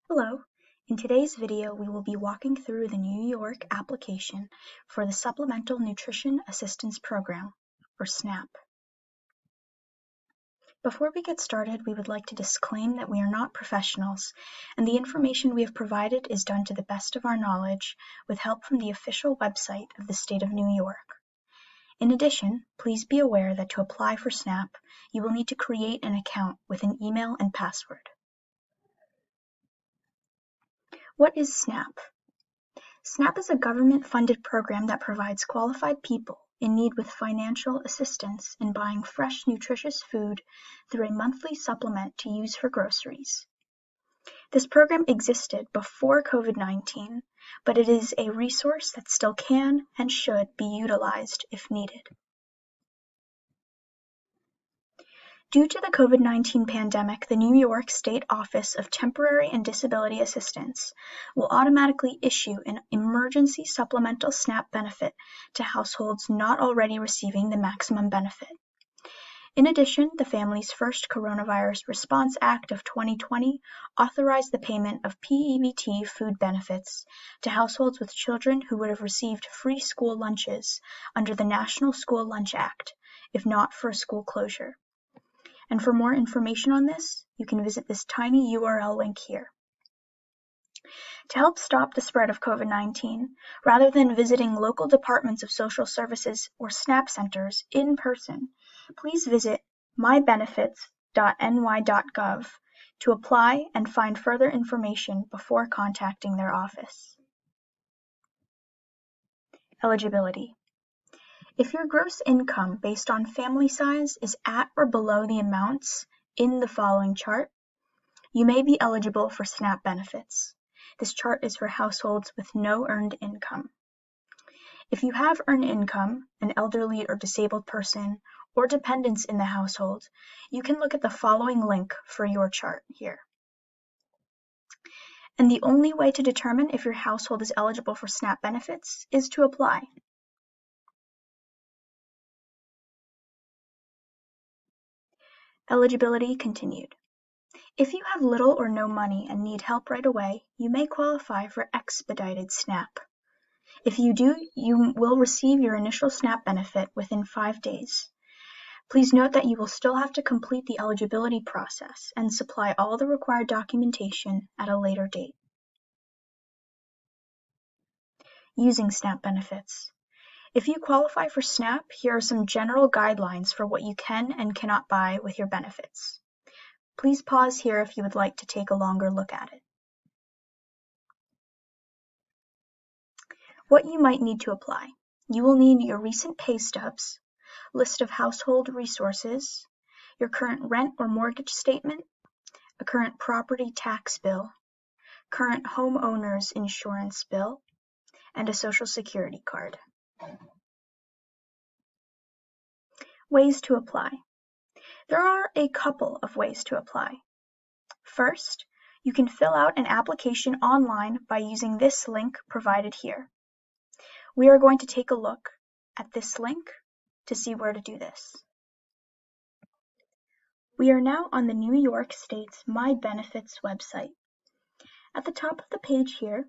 Hello. In today's video, we will be walking through the New York application for the Supplemental Nutrition Assistance Program, or SNAP. Before we get started, we would like to disclaim that we are not professionals, and the information we have provided is done to the best of our knowledge with help from the official website of the state of New York. In addition, please be aware that to apply for SNAP, you will need to create an account with an email and password. What is SNAP? SNAP is a government-funded program that provides qualified people in need with financial assistance in buying fresh, nutritious food through a monthly supplement to use for groceries. This program existed before COVID-19, but it is a resource that still can and should be utilized if needed. Due to the COVID-19 pandemic, the New York State Office of Temporary and Disability Assistance will automatically issue an emergency supplemental SNAP benefit to households not already receiving the maximum benefit. In addition, the Families First Coronavirus Response Act of 2020 authorized the payment of PEBT food benefits to households with children who would have received free school lunches under the National School Lunch Act, if not for a school closure. And for more information on this, you can visit this tiny URL link here. To help stop the spread of COVID-19, rather than visiting local departments of social services or SNAP centers in person, please visit mybenefits.ny.gov to apply and find further information before contacting their office. Eligibility. If your gross income based on family size is at or below the amounts in the following chart, you may be eligible for SNAP benefits. This chart is for households with no earned income. If you have earned income, an elderly or disabled person, or dependents in the household, you can look at the following link for your chart here. And the only way to determine if your household is eligible for SNAP benefits is to apply. Eligibility continued. If you have little or no money and need help right away, you may qualify for expedited SNAP. If you do, you will receive your initial SNAP benefit within 5 days. Please note that you will still have to complete the eligibility process and supply all the required documentation at a later date. Using SNAP benefits. If you qualify for SNAP, here are some general guidelines for what you can and cannot buy with your benefits. Please pause here if you would like to take a longer look at it. What you might need to apply. You will need your recent pay stubs, list of household resources, your current rent or mortgage statement, a current property tax bill, current homeowner's insurance bill, and a Social Security card. Ways to apply. There are a couple of ways to apply. First, you can fill out an application online by using this link provided here. We are going to take a look at this link to see where to do this. We are now on the New York State's My Benefits website. At the top of the page here,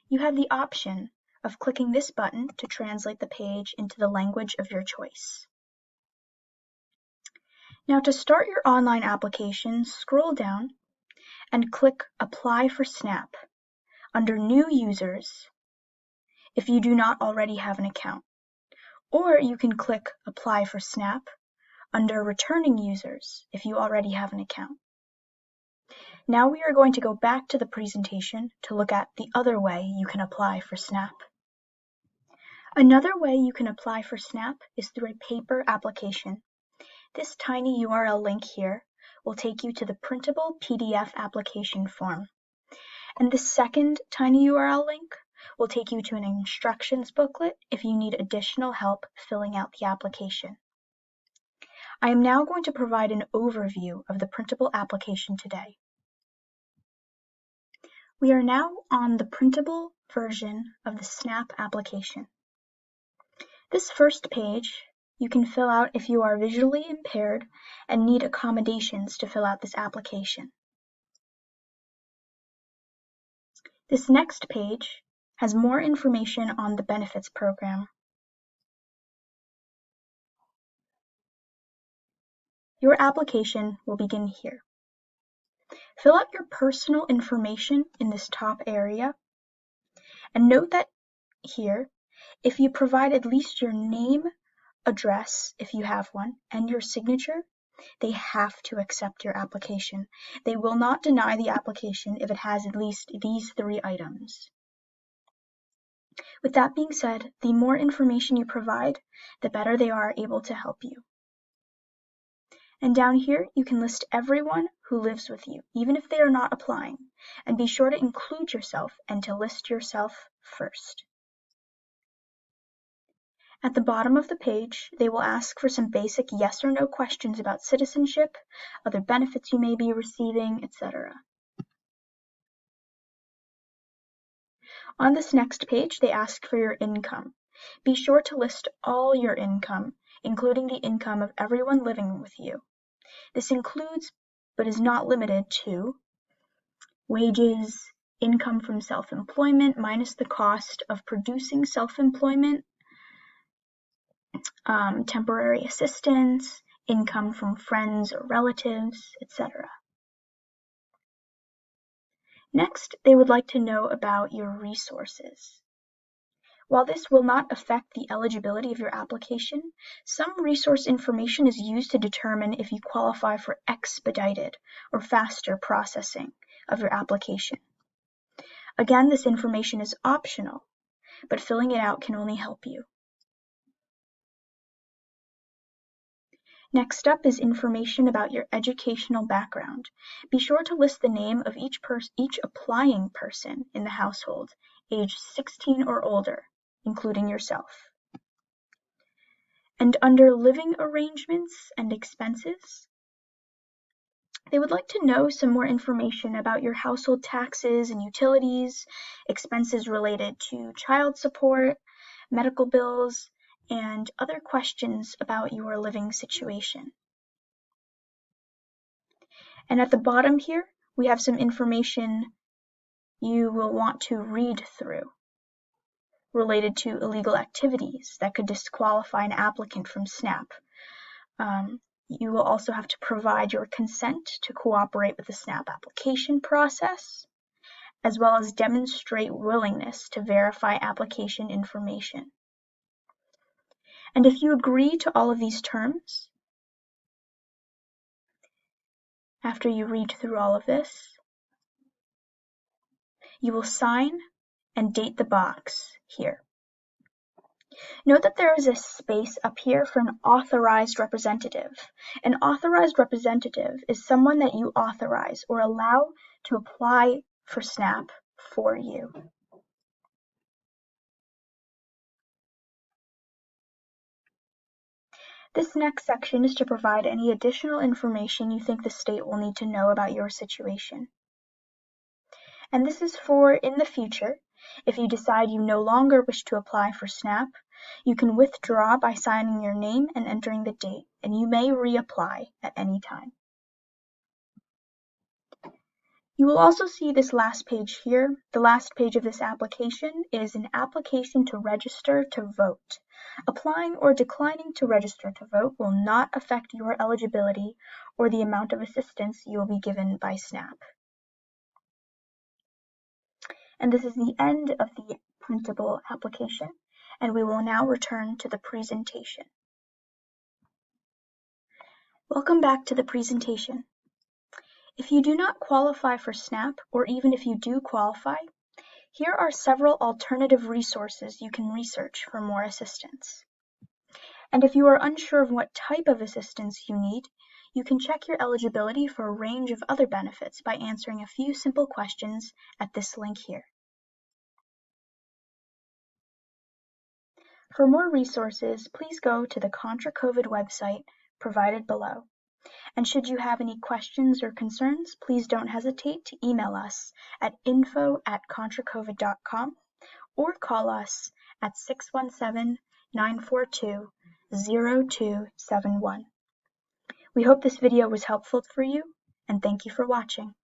you have the option of clicking this button to translate the page into the language of your choice. Now to start your online application, scroll down and click Apply for SNAP under New Users if you do not already have an account. Or you can click Apply for SNAP under Returning Users if you already have an account. Now we are going to go back to the presentation to look at the other way you can apply for SNAP. Another way you can apply for SNAP is through a paper application. This tiny URL link here will take you to the printable PDF application form. And the second tiny URL link will take you to an instructions booklet if you need additional help filling out the application. I am now going to provide an overview of the printable application today. We are now on the printable version of the SNAP application. This first page you can fill out if you are visually impaired and need accommodations to fill out this application. This next page has more information on the benefits program. Your application will begin here. Fill out your personal information in this top area, and note that here, if you provide at least your name, address, if you have one, and your signature, they have to accept your application. They will not deny the application if it has at least these 3 items. With that being said, the more information you provide, the better they are able to help you. And down here, you can list everyone who lives with you, even if they are not applying, and be sure to include yourself and to list yourself first. At the bottom of the page, they will ask for some basic yes or no questions about citizenship, other benefits you may be receiving, etc. On this next page, they ask for your income. Be sure to list all your income, including the income of everyone living with you. This includes, but is not limited to, wages, income from self-employment minus the cost of producing self-employment, temporary assistance, income from friends or relatives, etc. Next, they would like to know about your resources. While this will not affect the eligibility of your application, some resource information is used to determine if you qualify for expedited or faster processing of your application. Again, this information is optional, but filling it out can only help you. Next up is information about your educational background. Be sure to list the name of each applying person in the household, age 16 or older, including yourself. And under living arrangements and expenses, they would like to know some more information about your household taxes and utilities, expenses related to child support, medical bills, and other questions about your living situation. And at the bottom here, we have some information you will want to read through related to illegal activities that could disqualify an applicant from SNAP. You will also have to provide your consent to cooperate with the SNAP application process, as well as demonstrate willingness to verify application information. And if you agree to all of these terms, after you read through all of this, you will sign and date the box here. Note that there is a space up here for an authorized representative. An authorized representative is someone that you authorize or allow to apply for SNAP for you. This next section is to provide any additional information you think the state will need to know about your situation. And this is for in the future, if you decide you no longer wish to apply for SNAP, you can withdraw by signing your name and entering the date, and you may reapply at any time. You will also see this last page here. The last page of this application is an application to register to vote. Applying or declining to register to vote will not affect your eligibility or the amount of assistance you will be given by SNAP. And this is the end of the printable application, and we will now return to the presentation. Welcome back to the presentation. If you do not qualify for SNAP, or even if you do qualify, here are several alternative resources you can research for more assistance. And if you are unsure of what type of assistance you need, you can check your eligibility for a range of other benefits by answering a few simple questions at this link here. For more resources, please go to the Contra COVID website provided below. And should you have any questions or concerns, please don't hesitate to email us at info@contracovid.com or call us at 617-942-0271. We hope this video was helpful for you, and thank you for watching.